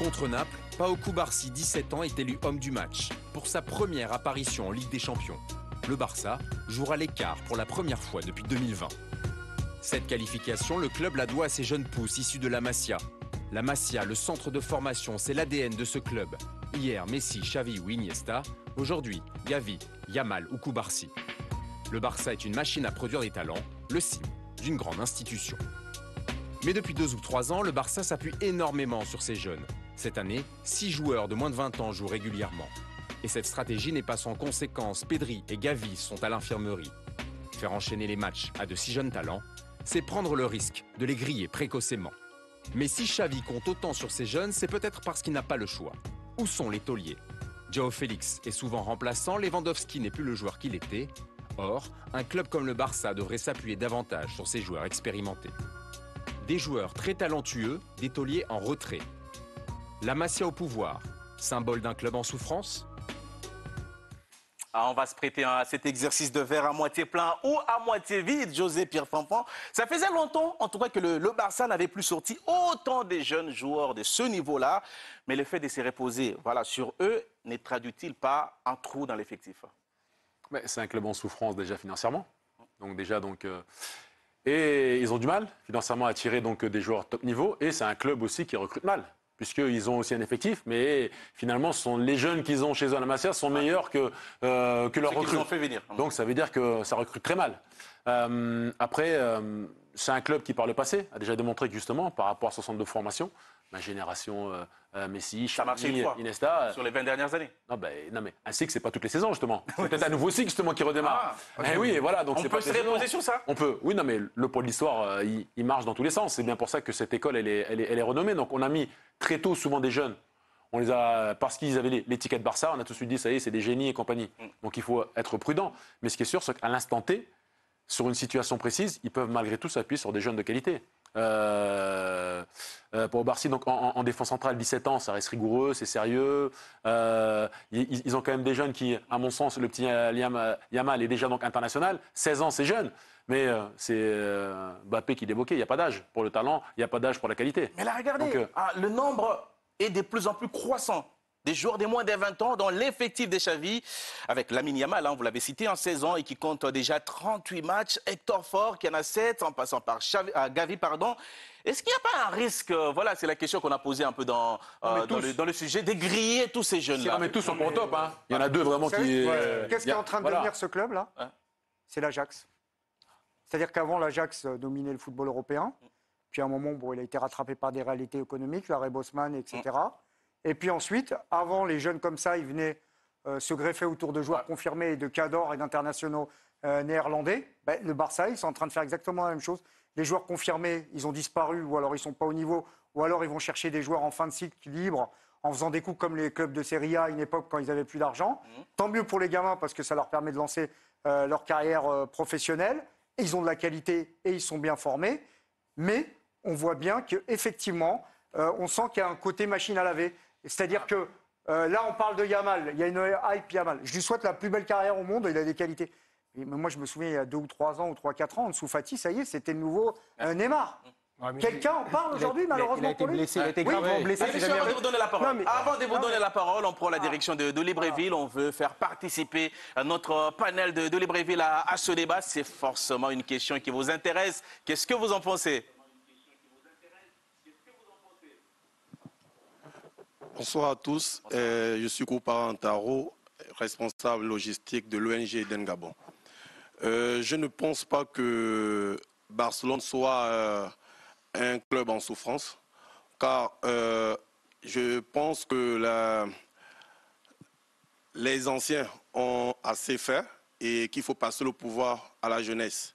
Contre Naples, Pao Cubarsí, 17 ans, est élu homme du match pour sa première apparition en Ligue des Champions. Le Barça jouera l'écart pour la première fois depuis 2020. Cette qualification, le club la doit à ses jeunes pousses issus de la Masia. La Masia, le centre de formation, c'est l'ADN de ce club. Hier, Messi, Xavi ou Iniesta. Aujourd'hui, Gavi, Yamal ou Cubarsí. Le Barça est une machine à produire des talents, le signe d'une grande institution. Mais depuis 2 ou 3 ans, le Barça s'appuie énormément sur ses jeunes. Cette année, 6 joueurs de moins de 20 ans jouent régulièrement. Et cette stratégie n'est pas sans conséquence. Pedri et Gavi sont à l'infirmerie. Faire enchaîner les matchs à de si jeunes talents, c'est prendre le risque de les griller précocement. Mais si Xavi compte autant sur ces jeunes, c'est peut-être parce qu'il n'a pas le choix. Où sont les tauliers? Joao Félix est souvent remplaçant, Lewandowski n'est plus le joueur qu'il était. Or, un club comme le Barça devrait s'appuyer davantage sur ses joueurs expérimentés. Des joueurs très talentueux, des tauliers en retrait. La Masia au pouvoir, symbole d'un club en souffrance? On va se prêter à cet exercice de verre à moitié plein ou à moitié vide, José Pierre Fanfan. Ça faisait longtemps, en tout cas, que le Barça n'avait plus sorti autant de jeunes joueurs de ce niveau-là. Mais le fait de se reposer sur eux ne traduit-il pas un trou dans l'effectif? C'est un club en souffrance déjà financièrement. Et ils ont du mal financièrement à attirer des joueurs top niveau. Et c'est un club aussi qui recrute mal, puisqu'ils ont aussi un effectif, mais finalement, les jeunes qu'ils ont chez eux à la Masia sont meilleurs que leurs recrues. Fait venir. Donc ça veut dire que ça recrute très mal. Après, c'est un club qui, par le passé, a déjà démontré que justement, par rapport à son centre de formation, ma génération Messi, Xavi, Iniesta... Sur les 20 dernières années. Non, mais un cycle, c'est pas toutes les saisons, justement. C'est peut-être un nouveau cycle, justement, qui redémarre. Oui, voilà. Donc on peut se reposer sur ça? On peut. Oui, non, mais le pôle d'histoire, il marche dans tous les sens. C'est bien pour ça que cette école, elle est renommée. Donc, on a mis très tôt, souvent, des jeunes. On les a, parce qu'ils avaient l'étiquette Barça, on a tout de suite dit, ça y est, c'est des génies et compagnie. Donc, il faut être prudent. Mais ce qui est sûr, c'est qu'à l'instant T, sur une situation précise, ils peuvent malgré tout s'appuyer sur des jeunes de qualité. Pour Barcy, donc en défense centrale, 17 ans, ça reste rigoureux, c'est sérieux. Ils ont quand même des jeunes qui, à mon sens, le petit Yamal est déjà donc international. 16 ans, c'est jeune. Mais c'est Mbappé qui débloquait. Il n'y a pas d'âge pour le talent, il n'y a pas d'âge pour la qualité. Mais là, regardez, le nombre est de plus en plus croissant. Des joueurs de moins de 20 ans dans l'effectif de Xavi, avec Lamine Yamal, vous l'avez cité, en 16 ans et qui compte déjà 38 matchs. Hector Ford qui en a 7, en passant par Gavi, pardon. Est-ce qu'il n'y a pas un risque, c'est la question qu'on a posée un peu dans le sujet, de griller tous ces jeunes-là? Mais tous sont pas au top. Il y en a 2 vraiment qui... Qu'est-ce qui est en train de devenir ce club-là? C'est l'Ajax. C'est-à-dire qu'avant, l'Ajax dominait le football européen. Puis à un moment, il a été rattrapé par des réalités économiques, l'arrêt Bosman, etc. Et puis ensuite, avant, les jeunes comme ça, ils venaient se greffer autour de joueurs confirmés et de cadors et d'internationaux néerlandais. Le Barça, ils sont en train de faire exactement la même chose. Les joueurs confirmés, ils ont disparu ou alors ils ne sont pas au niveau ou alors ils vont chercher des joueurs en fin de cycle libres en faisant des coups comme les clubs de Serie A à une époque quand ils n'avaient plus d'argent. Tant mieux pour les gamins parce que ça leur permet de lancer leur carrière professionnelle. Et ils ont de la qualité et ils sont bien formés. Mais on voit bien qu'effectivement, on sent qu'il y a un côté machine à laver. C'est-à-dire que là, on parle de Yamal. Il y a une hype Yamal. Je lui souhaite la plus belle carrière au monde. Il a des qualités. Mais moi, je me souviens, il y a 2 ou 3 ans ou 3-4 ans, en dessous Fati, ça y est, c'était le nouveau Neymar. Quelqu'un en parle aujourd'hui, malheureusement pour lui? Il a été gravement blessé. Avant de vous donner la parole, on prend la direction de Libreville. On veut faire participer notre panel de Libreville à ce débat. C'est forcément une question qui vous intéresse. Qu'est-ce que vous en pensez? Bonsoir à tous, je suis Koupa Antaro, responsable logistique de l'ONG d'Engabon. Je ne pense pas que Barcelone soit un club en souffrance, car je pense que les anciens ont assez fait et qu'il faut passer le pouvoir à la jeunesse.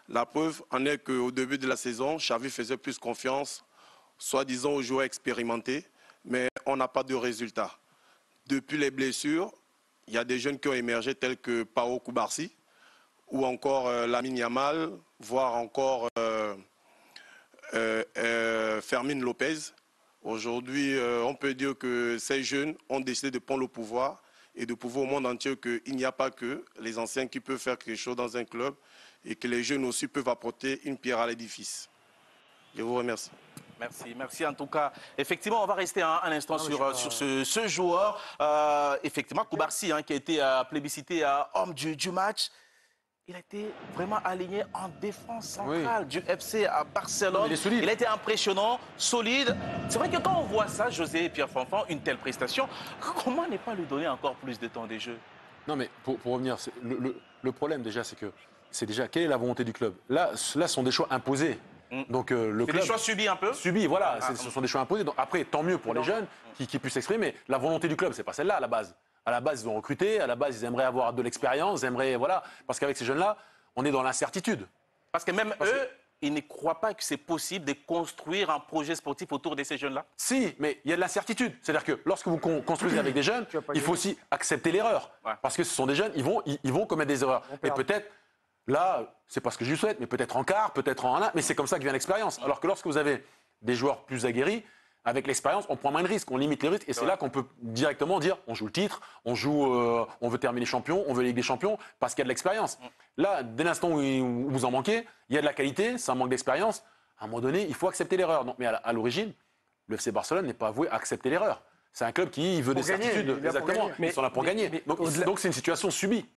La preuve en est qu'au début de la saison, Xavi faisait plus confiance, soi-disant aux joueurs expérimentés, mais on n'a pas de résultat. Depuis les blessures, il y a des jeunes qui ont émergé tels que Pao Cubarsí ou encore Lamine Yamal, voire encore Fermín López. Aujourd'hui, on peut dire que ces jeunes ont décidé de prendre le pouvoir et de prouver au monde entier qu'il n'y a pas que les anciens qui peuvent faire quelque chose dans un club et que les jeunes aussi peuvent apporter une pierre à l'édifice. Je vous remercie. Merci en tout cas. Effectivement, on va rester un instant sur ce joueur. Effectivement, Koubarsi, qui a été plébiscité homme du match. Il a été vraiment aligné en défense centrale du FC à Barcelone. Il a été impressionnant, solide. C'est vrai que quand on voit ça, José et Pierre Fanfan, une telle prestation, comment ne pas lui donner encore plus de temps de jeu? Non, mais pour revenir, le problème déjà, c'est déjà quelle est la volonté du club. Là, ce sont des choix imposés. Donc le club, des choix subis un peu. Subis, voilà. Ce sont des choix imposés. Donc, après, tant mieux pour les jeunes qui puissent s'exprimer. Mais la volonté du club, c'est pas celle-là à la base. À la base, ils ont recruté. À la base, ils aimeraient avoir de l'expérience. Voilà. Parce qu'avec ces jeunes-là, on est dans l'incertitude. Parce que même eux, ils ne croient pas que c'est possible de construire un projet sportif autour de ces jeunes-là. Si, mais il y a de l'incertitude. C'est-à-dire que lorsque vous construisez avec des jeunes, il faut aussi accepter l'erreur. Ouais. Parce que ce sont des jeunes, ils vont commettre des erreurs. Et peut-être, là, c'est pas ce que je lui souhaite, mais peut-être en quart, peut-être en 1, mais c'est comme ça que vient l'expérience. Alors que lorsque vous avez des joueurs plus aguerris, avec l'expérience, on prend moins de risques, on limite les risques. Et c'est là qu'on peut directement dire, on joue le titre, on veut terminer champion, on veut la Ligue des Champions, parce qu'il y a de l'expérience. Là, dès l'instant où vous en manquez, il y a de la qualité, ça manque d'expérience. À un moment donné, il faut accepter l'erreur. Mais à l'origine, le FC Barcelone n'est pas voué à accepter l'erreur. C'est un club qui veut des certitudes. Exactement. Ils sont là pour gagner. Donc c'est une situation subie.